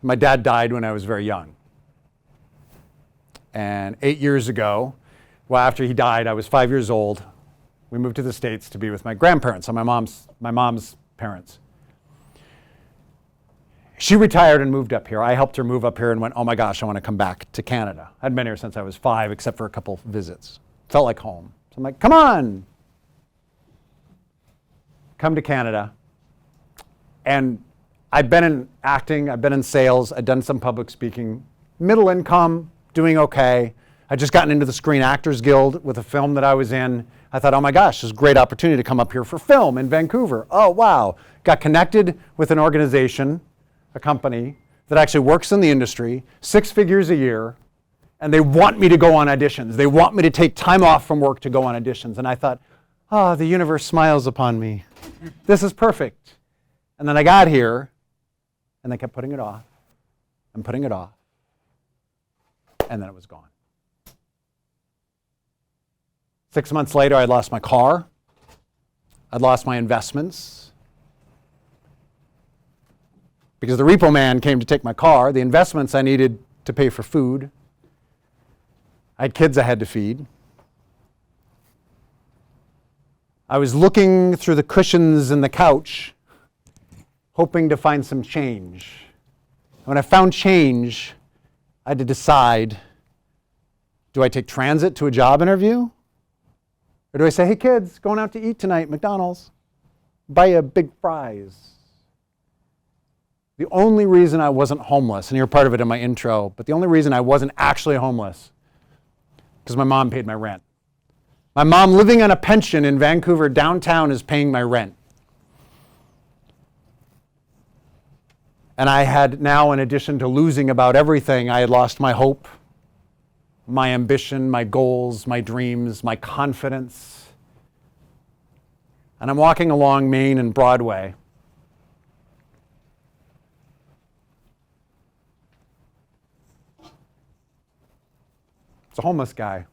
My dad died when I was very young. And 8 years ago, well, after he died, I was 5 years old. We moved to the States to be with my grandparents, and my mom's parents. She retired and moved up here. I helped her move up here and went, oh my gosh, I want to come back to Canada. I'd been here since I was 5, except for a couple visits. Felt like home. So I'm like, come on. Come to Canada. And I'd been in acting, I'd been in sales, I'd done some public speaking, middle income, doing okay. I'd just gotten into the Screen Actors Guild with a film that I was in. I thought, oh my gosh, this is a great opportunity to come up here for film in Vancouver. Oh, wow. Got connected with an organization, a company that actually works in the industry, 6 figures a year, and they want me to go on auditions. They want me to take time off from work to go on auditions. And I thought, oh, the universe smiles upon me. This is perfect. And then I got here, and they kept putting it off and putting it off, and then it was gone. 6 months later, I'd lost my car. I'd lost my investments. Because the repo man came to take my car, the investments I needed to pay for food. I had kids I had to feed. I was looking through the cushions in the couch, hoping to find some change. When I found change, I had to decide, do I take transit to a job interview? Or do I say, hey kids, going out to eat tonight, McDonald's, buy a big fries? The only reason I wasn't homeless, and you're part of it in my intro, but the only reason I wasn't actually homeless, because my mom paid my rent. My mom living on a pension in Vancouver downtown is paying my rent. And I had now, in addition to losing about everything, I had lost my hope, my ambition, my goals, my dreams, my confidence. And I'm walking along Main and Broadway. It's a homeless guy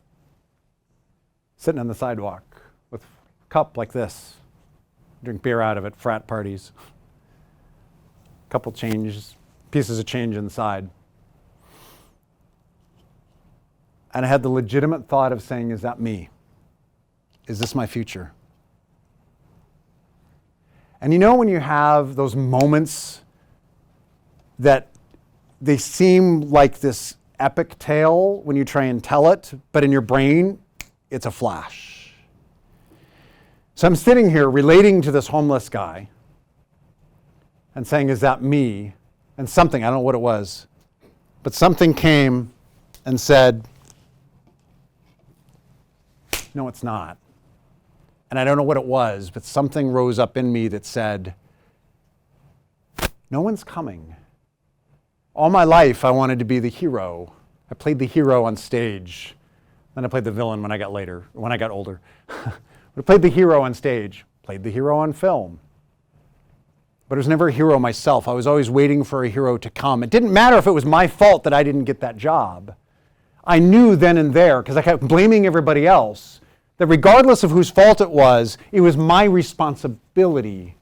sitting on the sidewalk with a cup like this. Drink beer out of it, frat parties. Couple pieces of change inside. And I had the legitimate thought of saying, is that me? Is this my future? And you know when you have those moments that they seem like this epic tale when you try and tell it, but in your brain, it's a flash. So I'm sitting here relating to this homeless guy and saying, is that me? And something, I don't know what it was, but something came and said, no, it's not. And I don't know what it was, but something rose up in me that said, no one's coming. All my life, I wanted to be the hero. I played the hero on stage. Then I played the villain when I got older. I played the hero on stage, played the hero on film. But I was never a hero myself. I was always waiting for a hero to come. It didn't matter if it was my fault that I didn't get that job. I knew then and there, because I kept blaming everybody else, that regardless of whose fault it was my responsibility,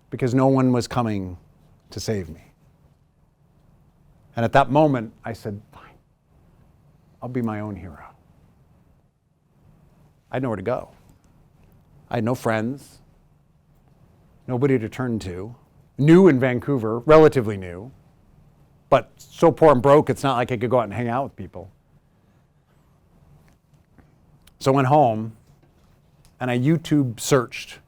because no one was coming to save me. And at that moment, I said, fine, I'll be my own hero. I had nowhere to go. I had no friends, nobody to turn to. New in Vancouver, relatively new, but so poor and broke, it's not like I could go out and hang out with people. So I went home and I YouTube searched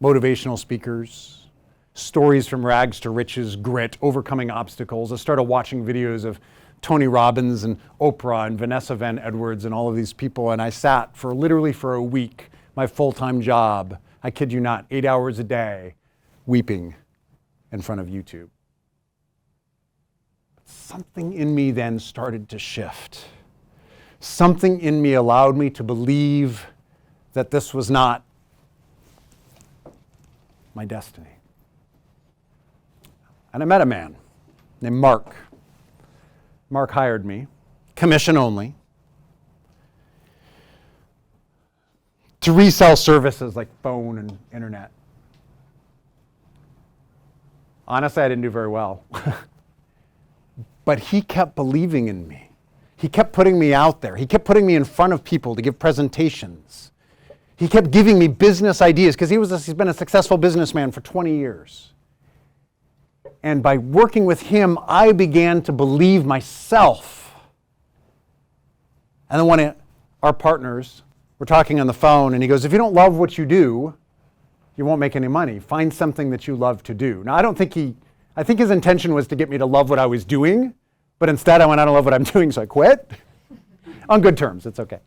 motivational speakers, stories from rags to riches, grit, overcoming obstacles. I started watching videos of Tony Robbins and Oprah and Vanessa Van Edwards and all of these people, and I sat literally for a week, my full-time job, I kid you not, 8 hours a day, weeping in front of YouTube. Something in me then started to shift. Something in me allowed me to believe that this was not my destiny. And I met a man named Mark. Mark hired me, commission only, to resell services like phone and internet. Honestly, I didn't do very well. But he kept believing in me. He kept putting me out there. He kept putting me in front of people to give presentations. He kept giving me business ideas because he's been a successful businessman for 20 years. And by working with him, I began to believe myself. And then one of our partners, we're talking on the phone, and he goes, if you don't love what you do, you won't make any money. Find something that you love to do. Now, I think his intention was to get me to love what I was doing, but instead I went, I don't love what I'm doing, so I quit. On good terms, it's okay.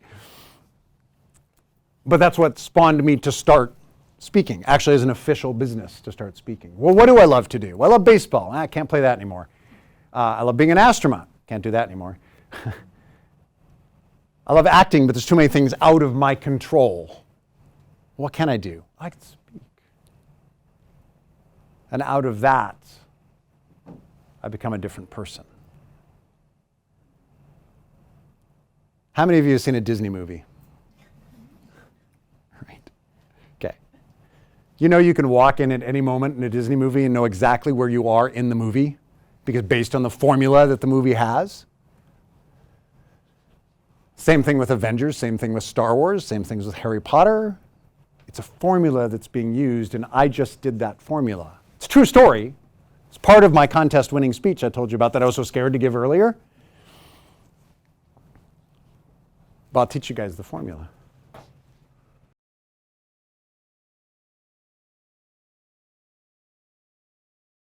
But that's what spawned me to start speaking, actually as an official business to start speaking. Well, what do I love to do? Well, I love baseball. I can't play that anymore. I love being an astronaut. Can't do that anymore. I love acting, but there's too many things out of my control. What can I do? I can speak. And out of that, I become a different person. How many of you have seen a Disney movie? Right. Okay. You know you can walk in at any moment in a Disney movie and know exactly where you are in the movie because based on the formula that the movie has. Same thing with Avengers, same thing with Star Wars, same things with Harry Potter. It's a formula that's being used, and I just did that formula. It's a true story. It's part of my contest winning speech I told you about that I was so scared to give earlier. But I'll teach you guys the formula.